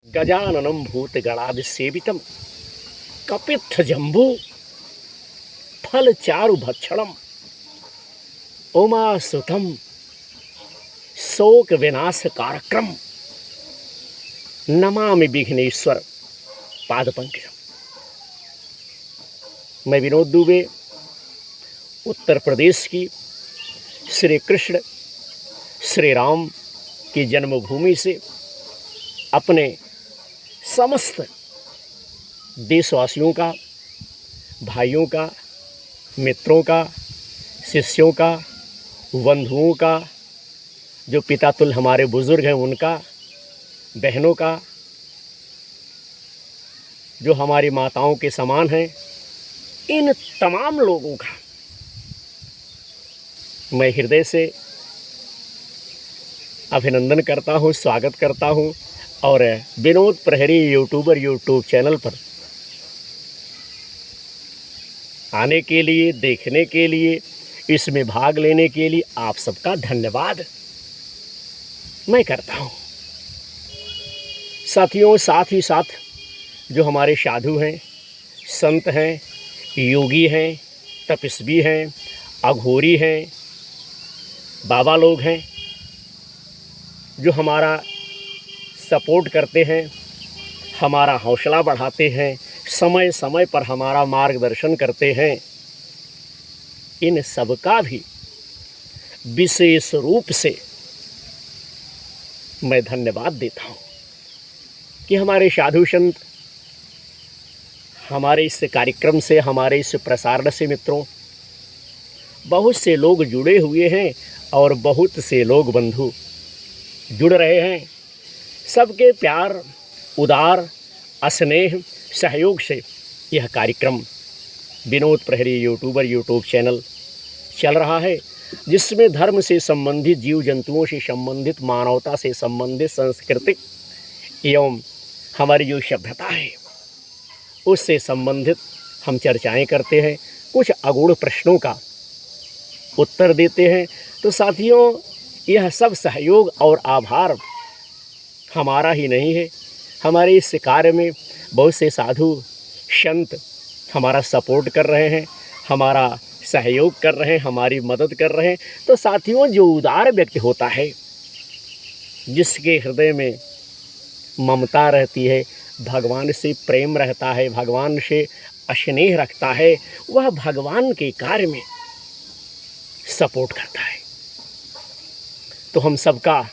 गजाननं भूतगणादिसेवितं कपित्थजम्बू फलचारुभक्षणं उमासुतं शोकविनाशकारकं नमामि विघ्नेश्वर पादपंकजम। मैं विनोद दुबे उत्तर प्रदेश की श्री कृष्ण श्री राम की जन्मभूमि से अपने समस्त देशवासियों का, भाइयों का, मित्रों का, शिष्यों का, बंधुओं का, जो पिता तुल्य हमारे बुजुर्ग हैं उनका, बहनों का, जो हमारी माताओं के समान हैं, इन तमाम लोगों का मैं हृदय से अभिनंदन करता हूँ, स्वागत करता हूँ। और विनोद प्रहरी यूट्यूब चैनल पर आने के लिए, देखने के लिए, इसमें भाग लेने के लिए आप सबका धन्यवाद मैं करता हूँ। साथियों, साथ ही साथ जो हमारे साधु हैं, संत हैं, योगी हैं, तपस्वी हैं, अघोरी हैं, बाबा लोग हैं, जो हमारा सपोर्ट करते हैं, हमारा हौसला बढ़ाते हैं, समय समय पर हमारा मार्गदर्शन करते हैं, इन सबका भी विशेष रूप से मैं धन्यवाद देता हूँ कि हमारे साधु संत हमारे इस कार्यक्रम से, हमारे इस प्रसारण से मित्रों, बहुत से लोग जुड़े हुए हैं और बहुत से लोग बंधु जुड़ रहे हैं। सबके प्यार, उदार, स्नेह, सहयोग से यह कार्यक्रम विनोद प्रहरी यूट्यूब चैनल चल रहा है, जिसमें धर्म से संबंधित, जीव जंतुओं से संबंधित, मानवता से संबंधित, सांस्कृतिक एवं हमारी जो सभ्यता है उससे संबंधित हम चर्चाएं करते हैं, कुछ अगूढ़ प्रश्नों का उत्तर देते हैं। तो साथियों, यह सब सहयोग और आभार हमारा ही नहीं है, हमारे इस कार्य में बहुत से साधु संत हमारा सपोर्ट कर रहे हैं, हमारा सहयोग कर रहे हैं, हमारी मदद कर रहे हैं। तो साथियों, जो उदार व्यक्ति होता है, जिसके हृदय में ममता रहती है, भगवान से प्रेम रहता है, भगवान से स्नेह रखता है, वह भगवान के कार्य में सपोर्ट करता है। तो हम सबका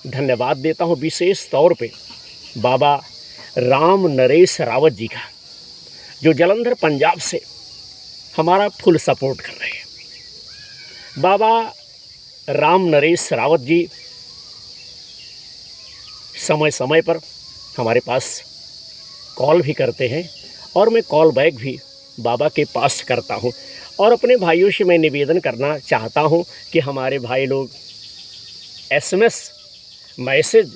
धन्यवाद देता हूँ विशेष तौर पे बाबा राम नरेश रावत जी का, जो जलंधर पंजाब से हमारा फुल सपोर्ट कर रहे हैं। बाबा राम नरेश रावत जी समय समय पर हमारे पास कॉल भी करते हैं और मैं कॉल बैक भी बाबा के पास करता हूँ। और अपने भाइयों से मैं निवेदन करना चाहता हूँ कि हमारे भाई लोग SMS मैसेज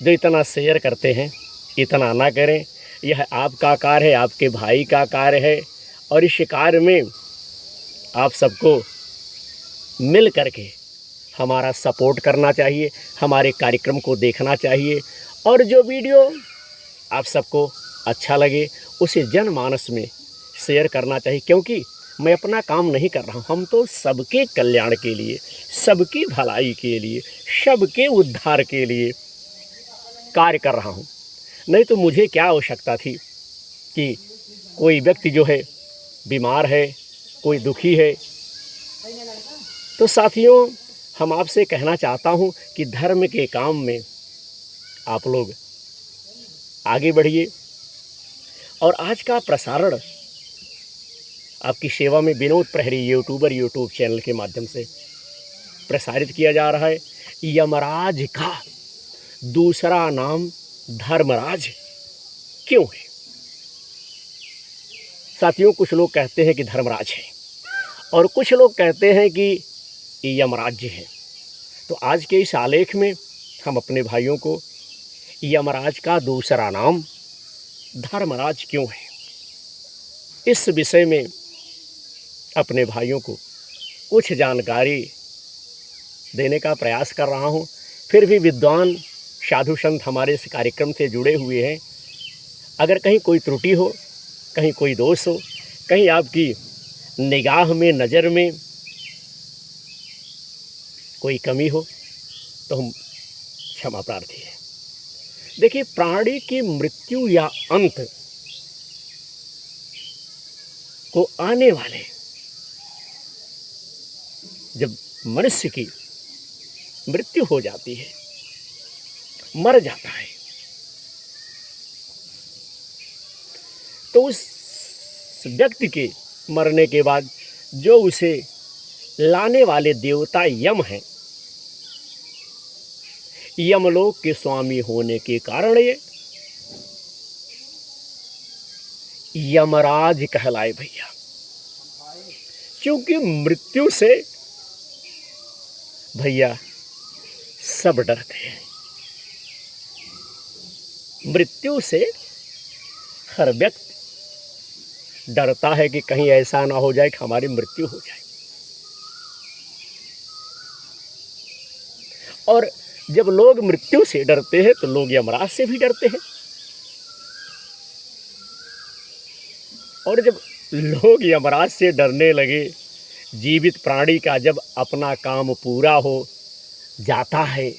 जो इतना शेयर करते हैं, इतना ना करें। यह आपका कार्य है, आपके भाई का कार्य है, और इस कार्य में आप सबको मिल करके हमारा सपोर्ट करना चाहिए, हमारे कार्यक्रम को देखना चाहिए, और जो वीडियो आप सबको अच्छा लगे उसे जनमानस में शेयर करना चाहिए। क्योंकि मैं अपना काम नहीं कर रहा हूँ, हम तो सबके कल्याण के लिए, सबकी भलाई के लिए, सबके उद्धार के लिए कार्य कर रहा हूँ। नहीं तो मुझे क्या आवश्यकता थी कि कोई व्यक्ति जो है बीमार है, कोई दुखी है। तो साथियों, हम आपसे कहना चाहता हूँ कि धर्म के काम में आप लोग आगे बढ़िए। और आज का प्रसारण आपकी सेवा में विनोद प्रहरी यूट्यूब चैनल के माध्यम से प्रसारित किया जा रहा है। यमराज का दूसरा नाम धर्मराज क्यों है? साथियों, कुछ लोग कहते हैं कि धर्मराज है और कुछ लोग कहते हैं कि यमराज है। तो आज के इस आलेख में हम अपने भाइयों को यमराज का दूसरा नाम धर्मराज क्यों है, इस विषय में अपने भाइयों को कुछ जानकारी देने का प्रयास कर रहा हूँ। फिर भी विद्वान साधु संत हमारे इस कार्यक्रम से जुड़े हुए हैं। अगर कहीं कोई त्रुटि हो, कहीं कोई दोष हो, कहीं आपकी निगाह में, नज़र में कोई कमी हो तो हम क्षमा प्रार्थी हैं। देखिए, प्राणी की मृत्यु या अंत को आने वाले, जब मनुष्य की मृत्यु हो जाती है, मर जाता है, तो उस व्यक्ति के मरने के बाद जो उसे लाने वाले देवता यम हैं, यमलोक के स्वामी होने के कारण ये यमराज कहलाए भैया। क्योंकि मृत्यु से भैया सब डरते हैं। मृत्यु से हर व्यक्ति डरता है कि कहीं ऐसा ना हो जाए कि हमारी मृत्यु हो जाए। और जब लोग मृत्यु से डरते हैं तो लोग यमराज से भी डरते हैं। और जब लोग यमराज से डरने लगे, जीवित प्राणी का जब अपना काम पूरा हो जाता है,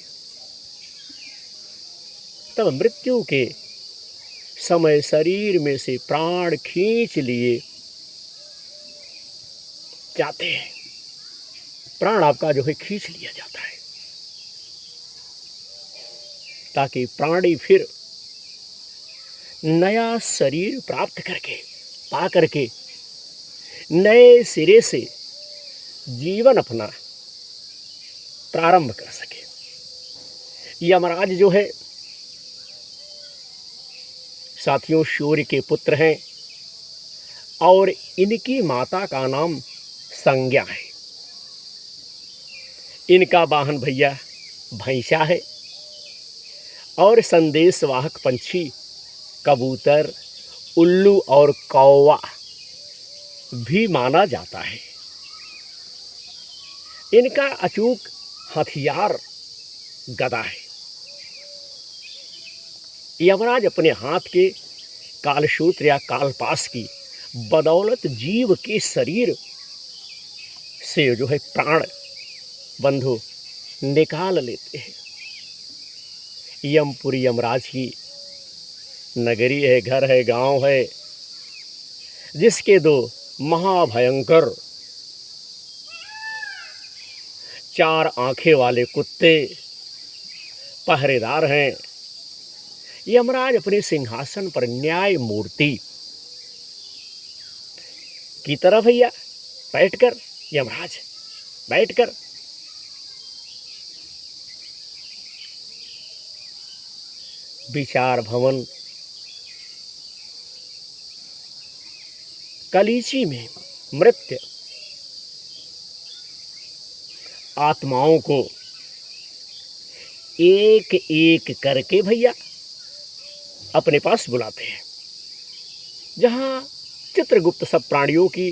तब मृत्यु के समय शरीर में से प्राण खींच लिए जाते हैं। प्राण आपका जो है खींच लिया जाता है, ताकि प्राणी फिर नया शरीर प्राप्त करके, पा करके नए सिरे से जीवन अपना प्रारंभ कर सके। यमराज जो है साथियों सूर्य के पुत्र हैं और इनकी माता का नाम संज्ञा है। इनका वाहन भैया भैंसा है और संदेशवाहक पंछी कबूतर, उल्लू और कौवा भी माना जाता है। इनका अचूक हथियार गदा है। यमराज अपने हाथ के कालसूत्र या कालपास की बदौलत जीव के शरीर से जो है प्राण बंधु निकाल लेते हैं। यमपुरी यमराज की नगरी है, घर है, गांव है, जिसके दो महाभयंकर 4 आंखें वाले कुत्ते पहरेदार हैं। यमराज अपने सिंहासन पर न्याय मूर्ति की तरह भैया बैठकर, यमराज बैठकर विचार भवन कलीची में मृत्य आत्माओं को एक एक करके भैया अपने पास बुलाते हैं। जहां चित्रगुप्त सब प्राणियों की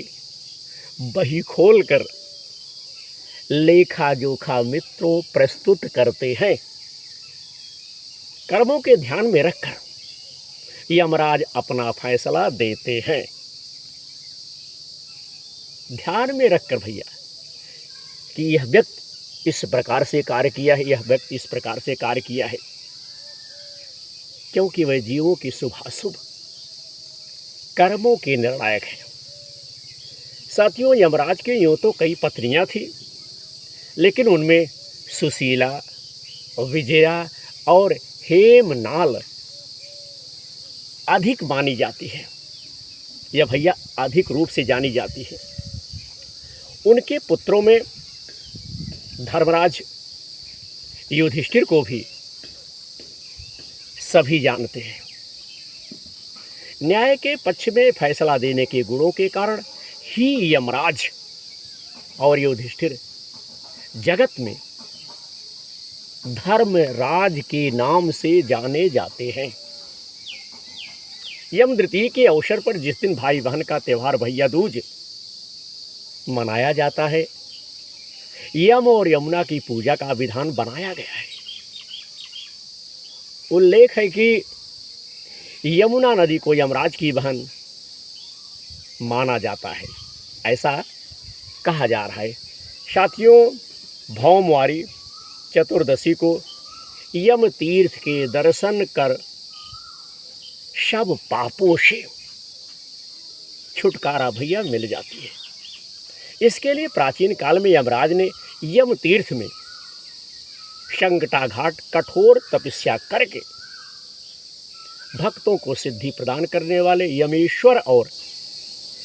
बही खोलकर लेखा जोखा मित्रों प्रस्तुत करते हैं। कर्मों के ध्यान में रखकर यमराज अपना फैसला देते हैं। ध्यान में रखकर भैया कि यह व्यक्ति इस प्रकार से कार्य किया है, यह व्यक्ति इस प्रकार से कार्य किया है, क्योंकि वह जीवों की शुभाशुभ कर्मों के निर्णायक हैं। साथियों, यमराज के यूं तो कई पत्नियां थी, लेकिन उनमें सुशीला, विजया और हेमनाल अधिक मानी जाती है। यह भैया अधिक रूप से जानी जाती है। उनके पुत्रों में धर्मराज युधिष्ठिर को भी सभी जानते हैं। न्याय के पक्ष में फैसला देने के गुणों के कारण ही यमराज और युधिष्ठिर जगत में धर्मराज के नाम से जाने जाते हैं। यम द्वितीया के अवसर पर जिस दिन भाई बहन का त्यौहार भैया दूज मनाया जाता है, यम और यमुना की पूजा का विधान बनाया गया है। उल्लेख है कि यमुना नदी को यमराज की बहन माना जाता है, ऐसा कहा जा रहा है। साथियों, भौमवारी चतुर्दशी को यम तीर्थ के दर्शन कर सब पापों से छुटकारा भैया मिल जाती है। इसके लिए प्राचीन काल में यमराज ने यम तीर्थ में संकटाघाट कठोर तपस्या करके भक्तों को सिद्धि प्रदान करने वाले यमेश्वर और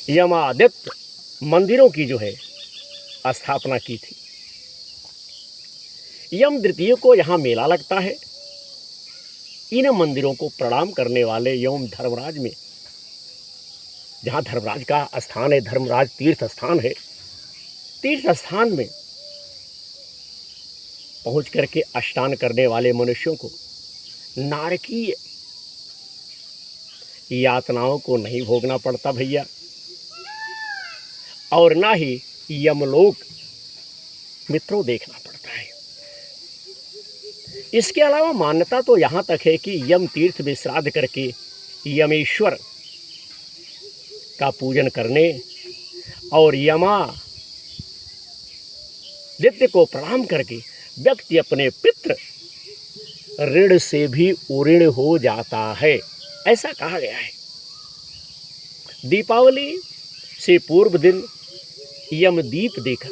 यमादित्य मंदिरों की जो है स्थापना की थी। यम द्वितीय को यहाँ मेला लगता है। इन मंदिरों को प्रणाम करने वाले यम धर्मराज में, जहाँ धर्मराज का स्थान है, धर्मराज तीर्थ स्थान है, तीर्थ स्थान में पहुंच करके स्नान करने वाले मनुष्यों को नारकीय यातनाओं को नहीं भोगना पड़ता भैया, और ना ही यमलोक मित्रों देखना पड़ता है। इसके अलावा मान्यता तो यहाँ तक है कि यम तीर्थ में श्राद्ध करके यमेश्वर का पूजन करने और यमादित्य को प्रणाम करके व्यक्ति अपने पितृ ऋण से भी उऋण हो जाता है, ऐसा कहा गया है। दीपावली से पूर्व दिन यमदीप देकर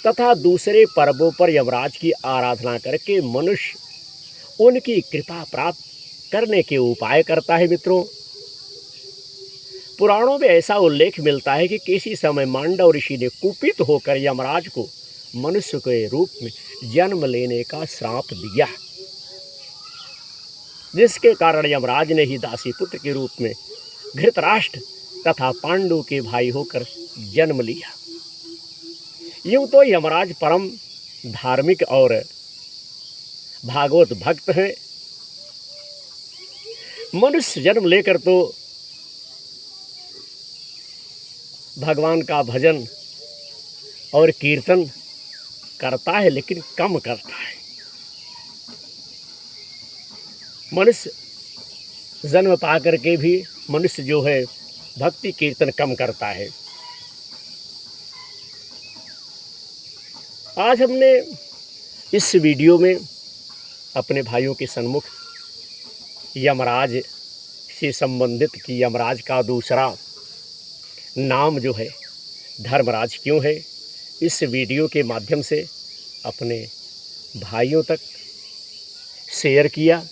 तथा दूसरे पर्वों पर यमराज की आराधना करके मनुष्य उनकी कृपा प्राप्त करने के उपाय करता है। मित्रों, पुराणों में ऐसा उल्लेख मिलता है कि किसी समय मांडव ऋषि ने कुपित होकर यमराज को मनुष्य के रूप में जन्म लेने का श्राप दिया, जिसके कारण यमराज ने ही दासी पुत्र के रूप में धृतराष्ट्र तथा पांडु के भाई होकर जन्म लिया। यूं तो यमराज परम धार्मिक और भागवत भक्त हैं। मनुष्य जन्म लेकर तो भगवान का भजन और कीर्तन करता है, लेकिन कम करता है। मनुष्य जन्म पा करके भी मनुष्य जो है भक्ति कीर्तन कम करता है। आज हमने इस वीडियो में अपने भाइयों के सन्मुख यमराज से संबंधित कि यमराज का दूसरा नाम जो है धर्मराज क्यों है, इस वीडियो के माध्यम से अपने भाइयों तक शेयर किया,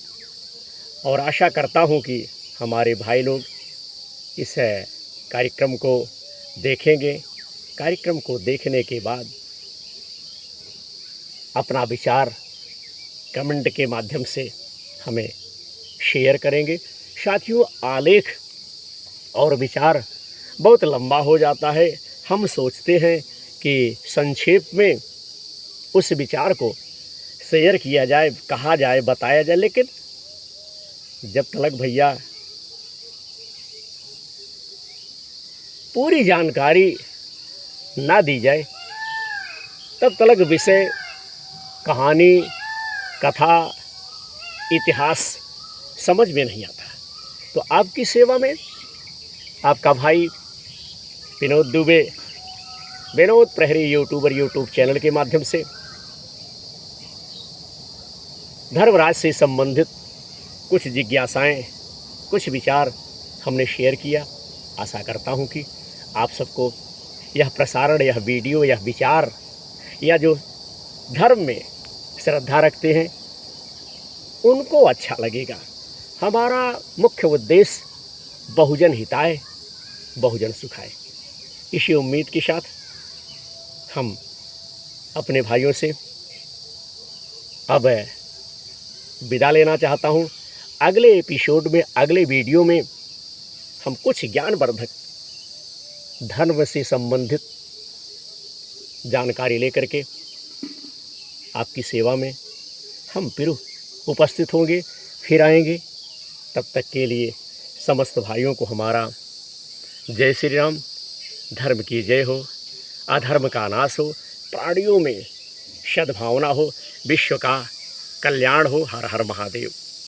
और आशा करता हूं कि हमारे भाई लोग इस कार्यक्रम को देखेंगे। कार्यक्रम को देखने के बाद अपना विचार कमेंट के माध्यम से हमें शेयर करेंगे। साथियों, आलेख और विचार बहुत लंबा हो जाता है। हम सोचते हैं कि संक्षेप में उस विचार को शेयर किया जाए, कहा जाए, बताया जाए, लेकिन जब तक भैया पूरी जानकारी ना दी जाए तब तक विषय, कहानी, कथा, इतिहास समझ में नहीं आता। तो आपकी सेवा में आपका भाई विनोद दुबे, विनोद प्रहरी यूट्यूबर यूट्यूब चैनल के माध्यम से धर्मराज से संबंधित कुछ जिज्ञासाएं, कुछ विचार हमने शेयर किया। आशा करता हूं कि आप सबको यह प्रसारण, यह वीडियो, यह विचार, या जो धर्म में श्रद्धा रखते हैं उनको अच्छा लगेगा। हमारा मुख्य उद्देश्य बहुजन हिताय, बहुजन सुखाय। इसी उम्मीद के साथ हम अपने भाइयों से अब विदा लेना चाहता हूं। अगले एपिसोड में, अगले वीडियो में हम कुछ ज्ञानवर्धक धर्म से संबंधित जानकारी लेकर के आपकी सेवा में हम फिर उपस्थित होंगे, फिर आएंगे। तब तक के लिए समस्त भाइयों को हमारा जय श्री राम। धर्म की जय हो, अधर्म का नाश हो, प्राणियों में सद्भावना हो, विश्व का कल्याण हो। हर हर महादेव।